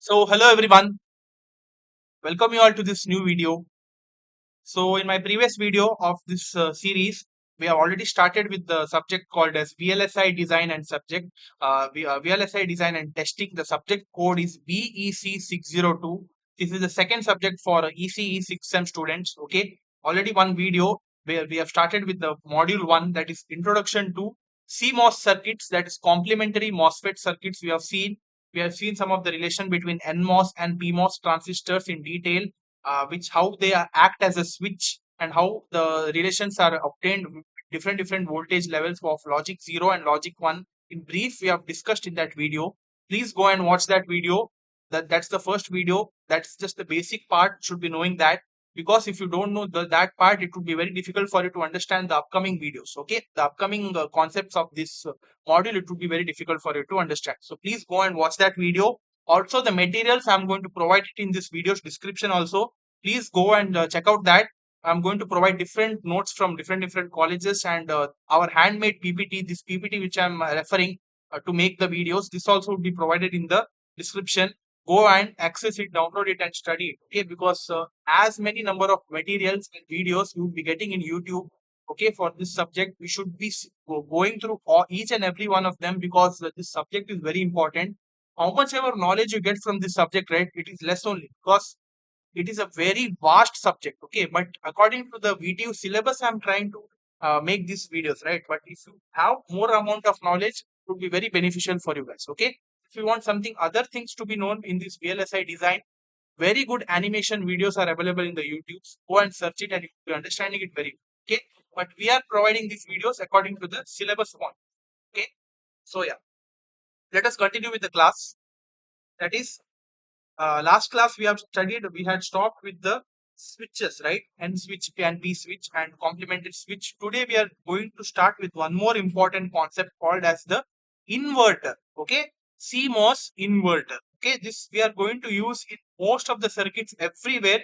So hello everyone, welcome you all to this new video. So in my previous video of this series, we have already started with the subject called as VLSI design and subject. VLSI design and testing. The subject code is BEC 602. This is the second subject for ECE 6th Sem students. Okay, already one video where we have started with the module 1, that is introduction to CMOS circuits, that is complementary MOSFET circuits. We have seen some of the relation between NMOS and PMOS transistors in detail, which how they act as a switch and how the relations are obtained with different voltage levels of logic 0 and logic 1. In brief, we have discussed in that video. Please go and watch that video. That's the first video. That's just the basic part. Should be knowing that, because if you don't know that part, it would be very difficult for you to understand the upcoming videos. Okay, the upcoming concepts of this module, it would be very difficult for you to understand. So please go and watch that video. Also, the materials I'm going to provide it in this video's description also. Please go and check out that. I'm going to provide different notes from different colleges and our handmade PPT. This PPT which I'm referring to make the videos, this also would be provided in the description. Go and access it, download it, and study it. Okay, because as many number of materials and videos you will be getting in YouTube. Okay, for this subject, we should be going through each and every one of them, because this subject is very important. How much ever knowledge you get from this subject, right? It is less only, because it is a very vast subject. Okay, but according to the VTU syllabus, I'm trying to make these videos, right? But if you have more amount of knowledge, it would be very beneficial for you guys. Okay, if you want something other things to be known in this VLSI design, very good animation videos are available in the YouTube. Go and search it and you'll be understanding it very well. Okay, but we are providing these videos according to the syllabus one. Okay, so yeah, let us continue with the class. That is, last class we had stopped with the switches, right? N switch and P switch and complementary switch. Today we are going to start with one more important concept called as the inverter. Okay, CMOS inverter. Okay, this we are going to use in most of the circuits everywhere.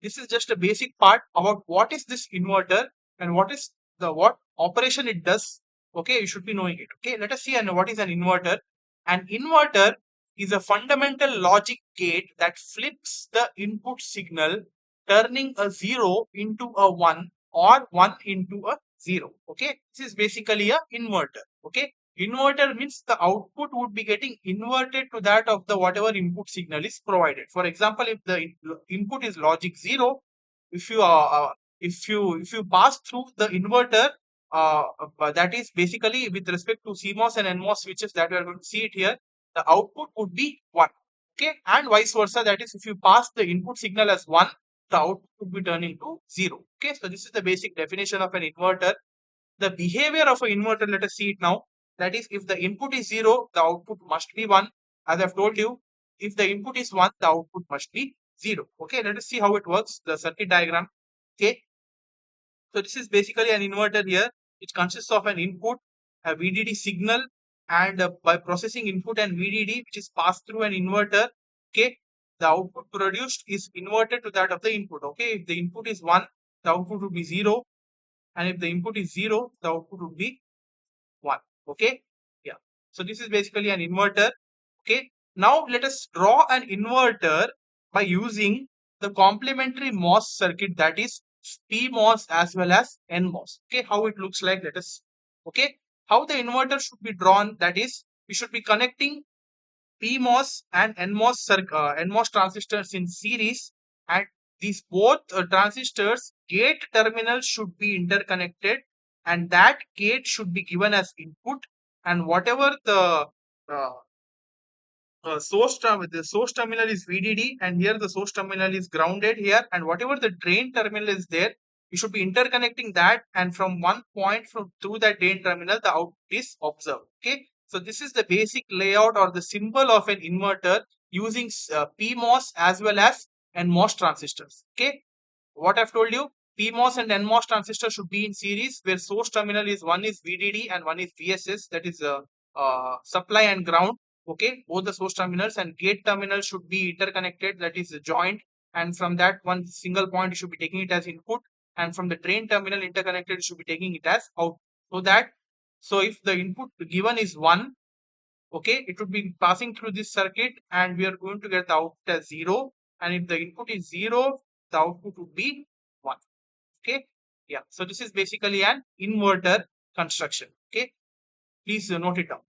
This is just a basic part about what is this inverter and what operation it does. Okay, you should be knowing it. Okay, let us see and what is an inverter. An inverter is a fundamental logic gate that flips the input signal, turning a 0 into a 1 or 1 into a 0. Okay, this is basically a inverter. Okay, inverter means the output would be getting inverted to that of the whatever input signal is provided. For example, if the input is logic 0, if you if you pass through the inverter, that is basically with respect to CMOS and NMOS switches that we are going to see it here, the output would be 1. Okay, and vice versa. That is, if you pass the input signal as 1, the output would be turning to 0. Okay, so this is the basic definition of an inverter. The behavior of an inverter, let us see it now. That is, if the input is 0, the output must be 1. As I've told you, if the input is 1, the output must be 0. Okay, let us see how it works, the circuit diagram. Okay, so this is basically an inverter here, which consists of an input, a VDD signal, and by processing input and VDD, which is passed through an inverter, okay, the output produced is inverted to that of the input. Okay, if the input is 1, the output would be 0, and if the input is 0, the output would be 1. Okay, yeah. So this is basically an inverter. Okay, now let us draw an inverter by using the complementary MOS circuit, that is PMOS as well as NMOS. Okay, how it looks like, let us. Okay, how the inverter should be drawn, that is, we should be connecting PMOS and NMOS transistors in series, and these both transistors gate terminals should be interconnected, and that gate should be given as input, and whatever uh, the source terminal is VDD, and here the source terminal is grounded here, and whatever the drain terminal is there, you should be interconnecting that, and from one point through that drain terminal, the output is observed. Okay, so this is the basic layout or the symbol of an inverter using PMOS as well as NMOS transistors. Okay, what I've told you, PMOS and NMOS transistors should be in series, where source terminal is one is VDD and one is VSS, that is supply and ground. Okay, both the source terminals and gate terminals should be interconnected, that is joint, and from that one single point you should be taking it as input, and from the drain terminal interconnected you should be taking it as out. So if the input given is 1, Okay, it would be passing through this circuit and we are going to get the output as 0. And if the input is 0, the output would be 1. Okay, yeah. So this is basically an inverter construction. Okay, please note it down.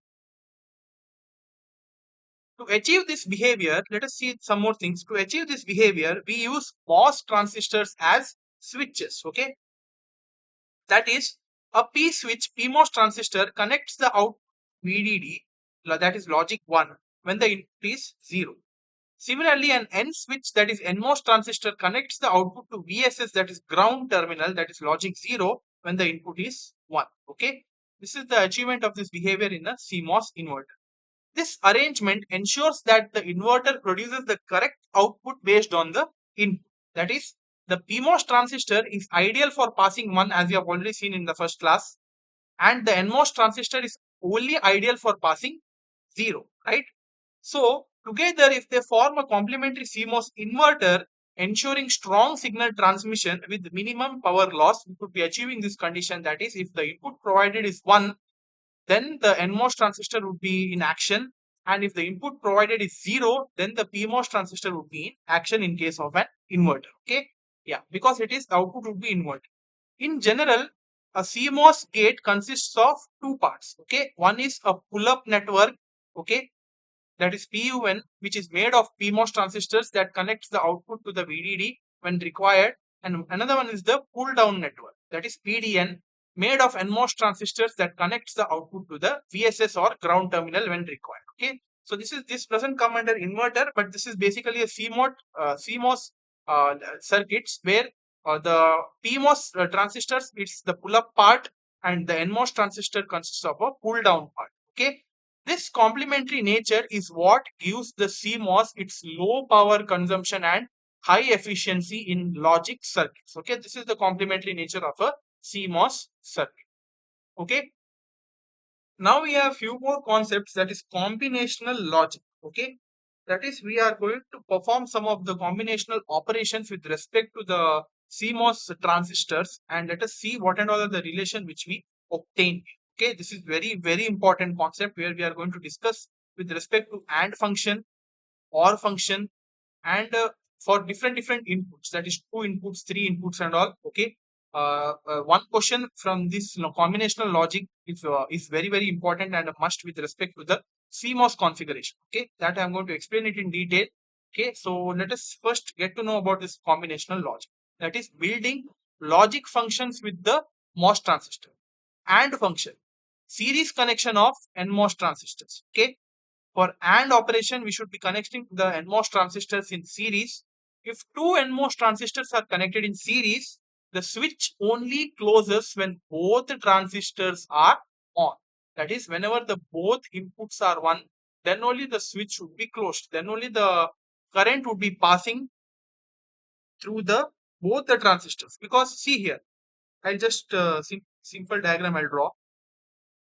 To achieve this behavior, let us see some more things. To achieve this behavior, we use MOS transistors as switches. Okay, that is, a P switch PMOS transistor connects the out VDD, that is logic 1, when the input is 0. Similarly, an N switch, that is NMOS transistor, connects the output to VSS, that is ground terminal, that is logic 0, when the input is 1. Okay, this is the achievement of this behavior in a CMOS inverter. This arrangement ensures that the inverter produces the correct output based on the input. That is, the PMOS transistor is ideal for passing 1, as you have already seen in the first class, and the NMOS transistor is only ideal for passing 0, right? So, together, if they form a complementary CMOS inverter, ensuring strong signal transmission with minimum power loss, we could be achieving this condition. That is, if the input provided is 1, then the NMOS transistor would be in action. And if the input provided is 0, then the PMOS transistor would be in action in case of an inverter. Okay. Yeah, because it is, the output would be inverted. In general, a CMOS gate consists of two parts. Okay. One is a pull-up network. Okay, that is PUN, which is made of PMOS transistors that connects the output to the VDD when required. And another one is the pull down network, that is PDN, made of NMOS transistors that connects the output to the VSS or ground terminal when required. Okay, so this doesn't come under inverter, but this is basically a CMOS circuits where the PMOS transistors, it's the pull up part, and the NMOS transistor consists of a pull down part. Okay, this complementary nature is what gives the CMOS its low power consumption and high efficiency in logic circuits. Okay, this is the complementary nature of a CMOS circuit. Okay, now we have few more concepts, that is combinational logic. Okay, that is, we are going to perform some of the combinational operations with respect to the CMOS transistors, and let us see what and all are the relation which we obtain. Okay, this is very important concept where we are going to discuss with respect to AND function, OR function, and for different inputs, that is 2 inputs, 3 inputs and all. Okay, one question from this combinational logic is very important and a must with respect to the CMOS configuration. Okay, that I'm going to explain it in detail. Okay, so let us first get to know about this combinational logic, that is building logic functions with the MOS transistor. AND function, series connection of NMOS transistors. Okay, for AND operation, we should be connecting the NMOS transistors in series. If two NMOS transistors are connected in series, the switch only closes when both the transistors are on. That is, whenever the both inputs are 1, then only the switch would be closed. Then only the current would be passing through the both the transistors. Because see here, I'll just simple diagram I'll draw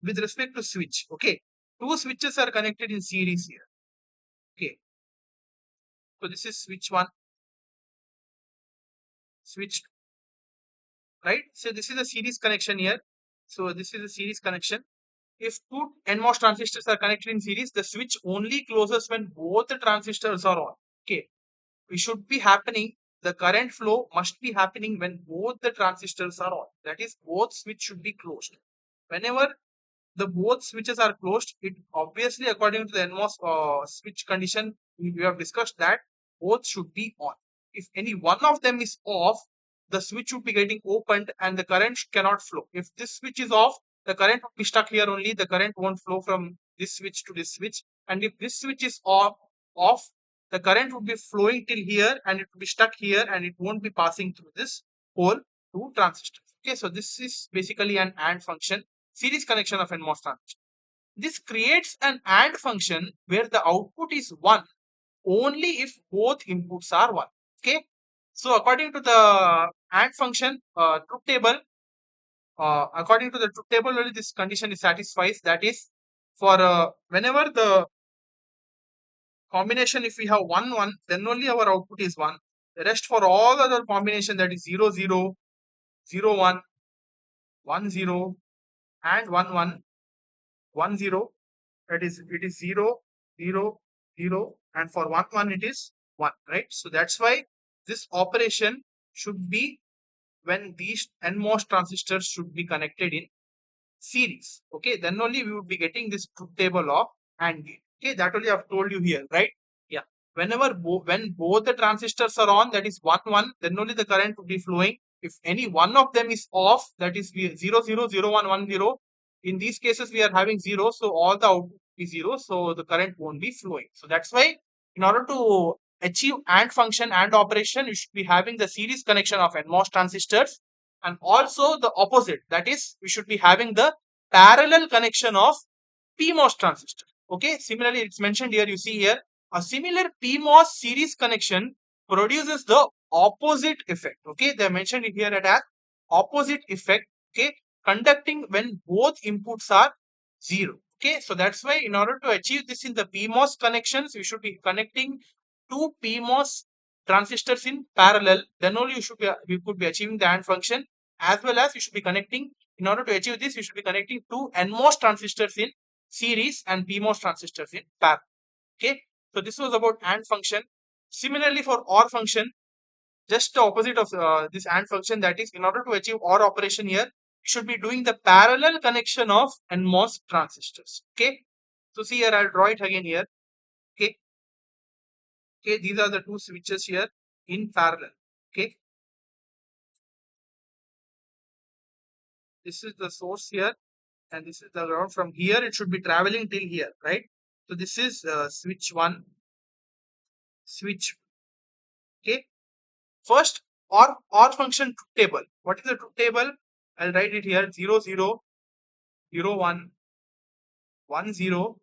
with respect to switch. Okay, two switches are connected in series here. Okay, so this is switch 1, switch 2, right? So this is a series connection here. So this is a series connection. If two NMOS transistors are connected in series, the switch only closes when both the transistors are on. Okay, it should be happening. The current flow must be happening when both the transistors are on. That is, both switch should be closed. Whenever the both switches are closed, it obviously, according to the NMOS switch condition, we have discussed that both should be on. If any one of them is off, the switch would be getting opened and the current cannot flow. If this switch is off, the current would be stuck here only. The current won't flow from this switch to this switch. And if this switch is off, the current would be flowing till here and it will be stuck here and it won't be passing through this whole two transistors. Okay, so this is basically an AND function, series connection of NMOS transistor. This creates an AND function where the output is 1 only if both inputs are 1. Okay, so according to the AND function truth table, according to the truth table, only this condition is satisfies. That is, for whenever the combination, if we have 1 1, then only our output is 1. The rest, for all other combination, that is 0 0, 0 1, 1 0, and 1 1, 1 0, that is it is 0, 0, 0, and for 1, 1 it is 1, right? So that's why this operation should be when these NMOS transistors should be connected in series. Okay, then only we would be getting this truth table of AND gate. Okay, that only I've told you here, right? Yeah. Whenever when both the transistors are on, that is 1 1, then only the current would be flowing. If any one of them is off, that is 0 0 0 1 1 0. In these cases, we are having 0, so all the output is 0, so the current won't be flowing. So that's why, in order to achieve AND function and operation, you should be having the series connection of NMOS transistors, and also the opposite, that is we should be having the parallel connection of PMOS transistor. Okay, similarly it's mentioned here, you see here a similar PMOS series connection produces the opposite effect. Okay, they mentioned it here as opposite effect. Okay, conducting when both inputs are 0. Okay, so that's why in order to achieve this in the PMOS connections, we should be connecting two PMOS transistors in parallel, then only we could be achieving the AND function. As well as we should be connecting, in order to achieve this, we should be connecting two NMOS transistors in series and PMOS transistors in parallel. Okay, so this was about AND function. Similarly for OR function, just the opposite of this AND function, that is in order to achieve OR operation here, we should be doing the parallel connection of NMOS transistors. Okay, so see here, I'll draw it again here. Okay, okay, these are the two switches here in parallel. Okay, this is the source here and this is the ground. From here it should be traveling till here, right? So this is switch 1, switch. Okay, first OR function truth table. What is the truth table? I'll write it here: 0 0 0 1 1 0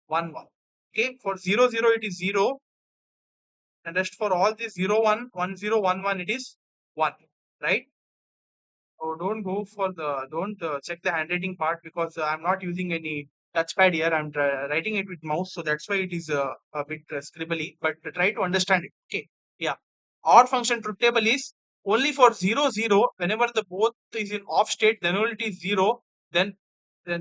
1 1. Okay, for 0 0 it is 0, and rest for all this 0 1 1 0 1 1 it is 1, right? Oh, don't go for the, don't check the handwriting part, because I'm not using any touchpad here. I'm writing it with mouse, so that's why it is a bit scribbly. But try to understand it. Okay, yeah. OR function truth table is only for 0 0. Whenever the both is in off state, then only it is 0. Then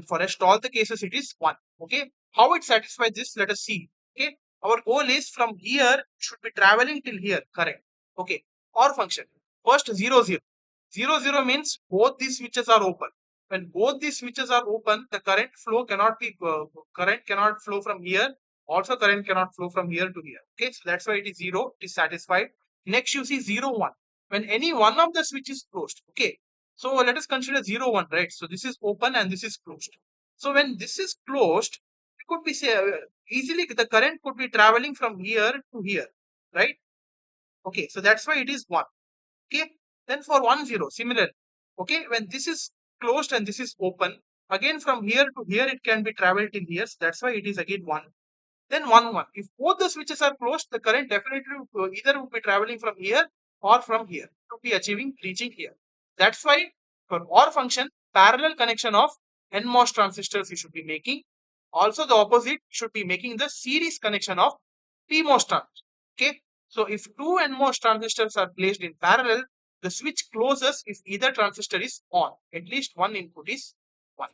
for rest all the cases it is 1. Okay, how it satisfies this? Let us see. Okay, our goal is from here should be traveling till here. Correct. Okay, OR function first 0 0. 0 0 means both these switches are open. When both these switches are open, the current cannot flow from here. Also, current cannot flow from here to here. Okay, so that's why it is 0. It is satisfied. Next, you see 0 1. When any one of the switch is closed. Okay, so let us consider 0 1, right? So this is open and this is closed. So when this is closed, it could be say easily the current could be traveling from here to here, right? Okay, so that's why it is 1. Okay, then for 1 0 similar. Okay, when this is closed and this is open, again from here to here it can be traveled till here, so that's why it is again 1. Then 1 1, if both the switches are closed, the current definitely either would be traveling from here or from here to be reaching here. That's why for OR function, parallel connection of NMOS transistors you should be making. Also the opposite, should be making the series connection of PMOS transistors. Okay, so if two NMOS transistors are placed in parallel, the switch closes if either transistor is on. At least one input is 1.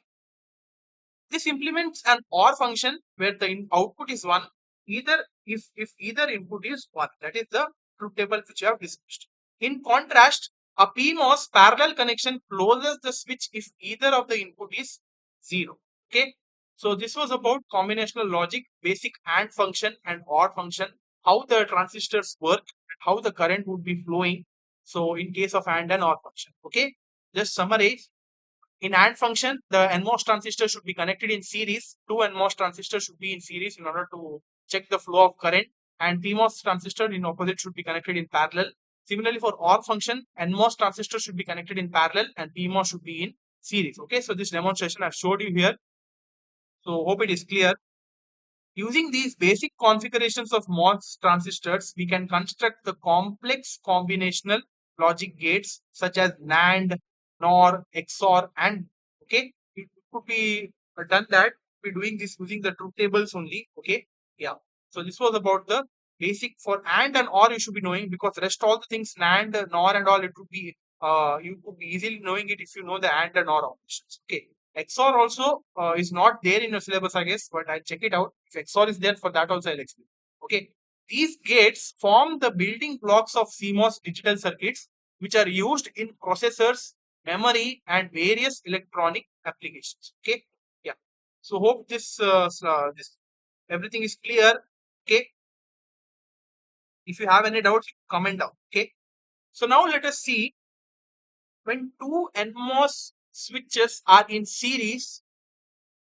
This implements an OR function where the output is 1, either if either input is 1. That is the truth table which you have discussed. In contrast, a PMOS parallel connection closes the switch if either of the input is 0. Okay, so this was about combinational logic, basic AND function and OR function, how the transistors work, and how the current would be flowing. So in case of AND and OR function. Okay, just summarize. In AND function, the NMOS transistor should be connected in series. Two NMOS transistors should be in series in order to check the flow of current. And PMOS transistor in opposite should be connected in parallel. Similarly, for OR function, NMOS transistor should be connected in parallel and PMOS should be in series. Okay, so this demonstration I've showed you here. So hope it is clear. Using these basic configurations of MOS transistors, we can construct the complex combinational logic gates such as NAND, NOR, XOR, and okay, it could be done that we're doing this using the truth tables only. Okay, yeah. So this was about the basic for AND and OR you should be knowing, because rest all the things NAND, NOR, and all it would be you could be easily knowing it if you know the AND and OR operations. Okay. XOR also is not there in your syllabus, I guess, but I'll check it out. If XOR is there, for that also I'll explain. Okay. These gates form the building blocks of CMOS digital circuits, which are used in processors, memory, and various electronic applications. Okay. Yeah. So hope this everything is clear. Okay. If you have any doubts, comment down. Okay. So now let us see, when two NMOS switches are in series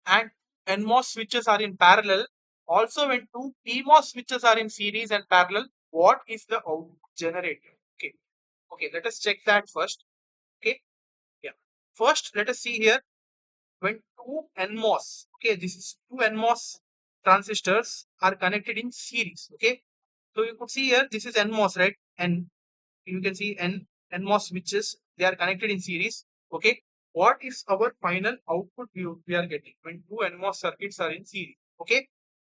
and NMOS switches are in parallel. Also, when two PMOS switches are in series and parallel, what is the output generated? Okay, okay, let us check that first. Okay, yeah. First, let us see here, when two NMOS, okay, this is two NMOS transistors are connected in series. Okay, so you could see here, this is NMOS, right? And you can see NMOS switches, they are connected in series. Okay, what is our final output we are getting when two NMOS circuits are in series? Okay,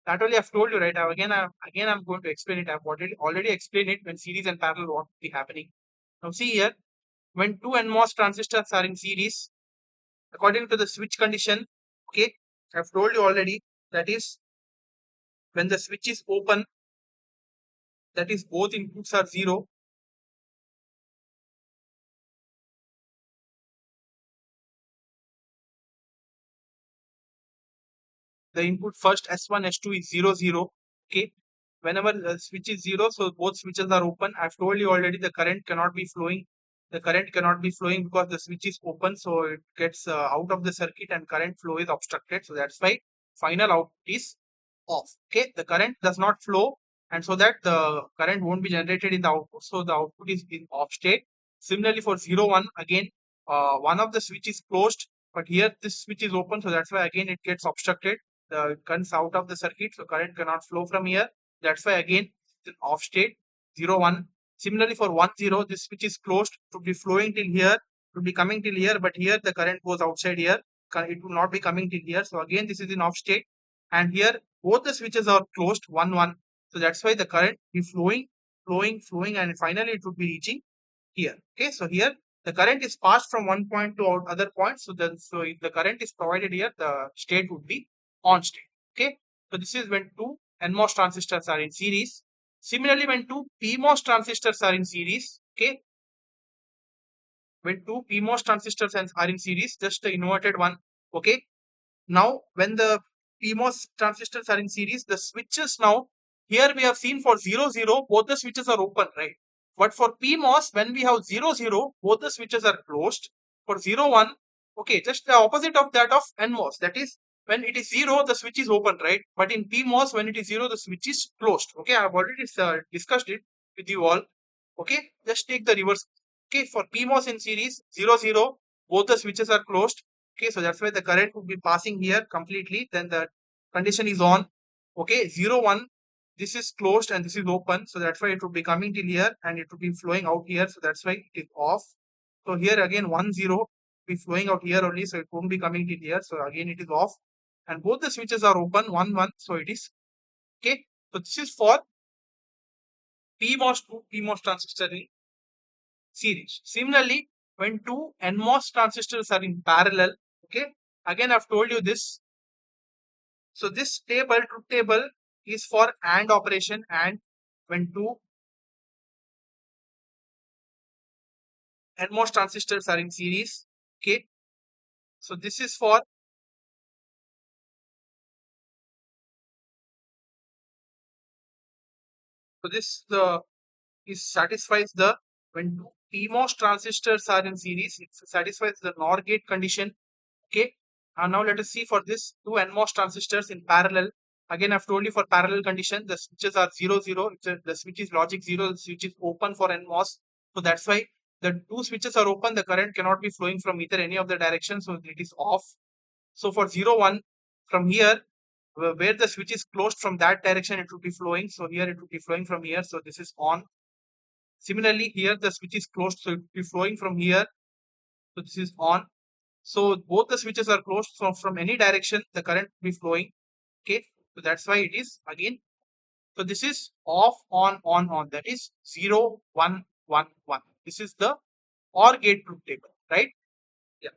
that only I've told you, right? I'm going to explain it. I've already explained it. When series and parallel, what will be happening. Now see here, when two NMOS transistors are in series, according to the switch condition, okay, I've told you already, that is, when the switch is open, that is both inputs are zero. The input first S1 S2 is 0 0. Okay, whenever the switch is 0, so both switches are open. I've told you already, the current cannot be flowing. The current cannot be flowing because the switch is open, so it gets out of the circuit and current flow is obstructed. So that's why final output is off. Okay, the current does not flow, and so that the current won't be generated in the output, so the output is in off state. Similarly for 0 1, again, one of the switch is closed, but here this switch is open, so that's why again it gets obstructed. The current out of the circuit, so current cannot flow from here. That's why again it's in off state. 0 1. Similarly for 1 0, this switch is closed, to be flowing till here, to be coming till here, but here the current goes outside here. It will not be coming till here, so again this is in off state. And here both the switches are closed, 1 1. So that's why the current will be flowing, and finally it would be reaching here. Okay, so here the current is passed from one point to other point. So if the current is provided here, the state would be on state. Okay, so this is when two NMOS transistors are in series. Similarly, when two PMOS transistors are in series, okay, when two PMOS transistors are in series, just the inverted one. Okay, now when the PMOS transistors are in series, the switches now, here we have seen for 0 0, both the switches are open, right? But for PMOS, when we have 0 0, both the switches are closed. For 0 1, okay, just the opposite of that of NMOS. That is, when it is 0, the switch is open, right? But in PMOS, when it is 0, the switch is closed. Okay, I have already discussed it with you all. Okay, just take the reverse. Okay, for PMOS in series, 0 0, both the switches are closed. Okay, so that's why the current would be passing here completely. Then the condition is on. Okay, 0 1, this is closed and this is open. So that's why it would be coming till here and it would be flowing out here. So that's why it is off. So here again 1 0 be flowing out here only. So it won't be coming till here. So again it is off. And both the switches are open, 1 1. So it is okay. So this is for PMOS to PMOS transistor in series. Similarly, when two NMOS transistors are in parallel, okay, again I've told you this. So this table, truth table, is for AND operation, and when two NMOS transistors are in series, okay. So this is for, so this is satisfies the, when two PMOS transistors are in series, it satisfies the NOR gate condition. Okay, and now let us see for this two NMOS transistors in parallel. Again, I've told you, for parallel condition, the switches are 0 0. The switch is logic 0, the switch is open for NMOS. So that's why the two switches are open, the current cannot be flowing from either any of the directions, so it is off. So for 0 1, from here, where the switch is closed, from that direction it would be flowing. So here it would be flowing from here, so this is on. Similarly, here the switch is closed, so it will be flowing from here, so this is on. So both the switches are closed, so from any direction the current will be flowing. Okay, so that's why it is again. So this is off, on. That is 0 1 1 1. This is the OR gate truth table, right? Yeah.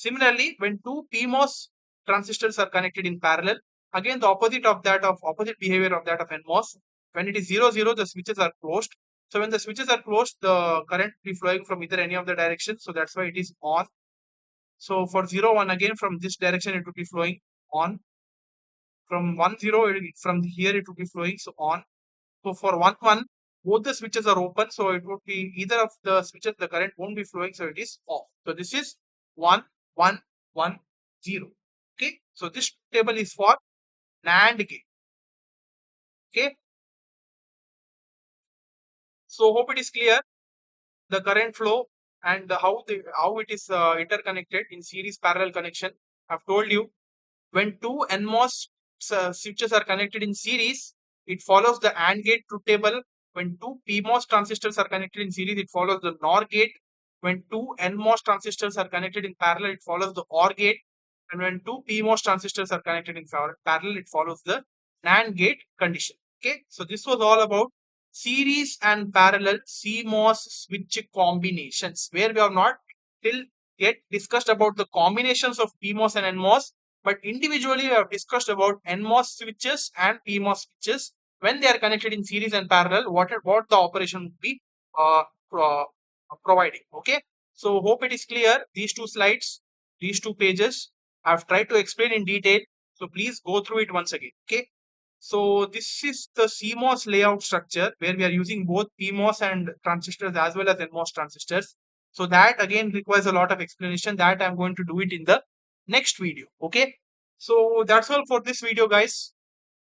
Similarly, when two PMOS transistors are connected in parallel, again the opposite behavior of that of NMOS. When it is 0 0, the switches are closed. So when the switches are closed, the current will be flowing from either any of the directions. So that's why it is on. So for 0 1, again from this direction it will be flowing on. From 1 0, from here it will be flowing so on. So for 1 1, both the switches are open. So it would be either of the switches, the current won't be flowing. So it is off. So this is 1 1 1 0. Okay. So this table is for NAND gate. Okay. So hope it is clear the current flow and how it is interconnected in series parallel connection. I've told you when two NMOS switches are connected in series, it follows the AND gate truth table. When two PMOS transistors are connected in series, it follows the NOR gate. When two NMOS transistors are connected in parallel, it follows the OR gate. And when two PMOS transistors are connected in parallel, it follows the NAND gate condition. Okay, so this was all about series and parallel CMOS switch combinations, where we have not till yet discussed about the combinations of PMOS and NMOS, but individually we have discussed about NMOS switches and PMOS switches when they are connected in series and parallel, what the operation would be uh, pro- providing. Okay, so hope it is clear. These two slides, these two pages, I've tried to explain in detail. So please go through it once again. Okay. So this is the CMOS layout structure where we are using both PMOS and transistors as well as NMOS transistors. So that again requires a lot of explanation that I'm going to do it in the next video. Okay. So that's all for this video, guys.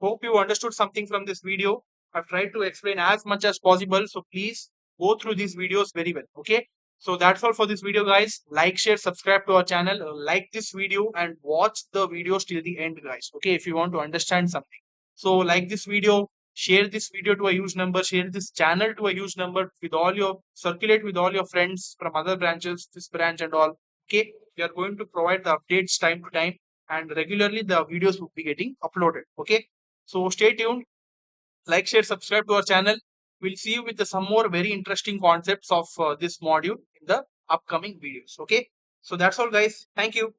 Hope you understood something from this video. I've tried to explain as much as possible. So please go through these videos very well. Okay. So that's all for this video, guys. Like, share, subscribe to our channel. Like this video and watch the videos till the end, guys. Okay. If you want to understand something. So like this video, share this video to a huge number, share this channel to a huge number with all your, circulate with all your friends from other branches, this branch and all. Okay. We are going to provide the updates time to time and regularly the videos will be getting uploaded. Okay. So stay tuned, like, share, subscribe to our channel. We'll see you with some more very interesting concepts of this module in the upcoming videos. Okay. So that's all, guys. Thank you.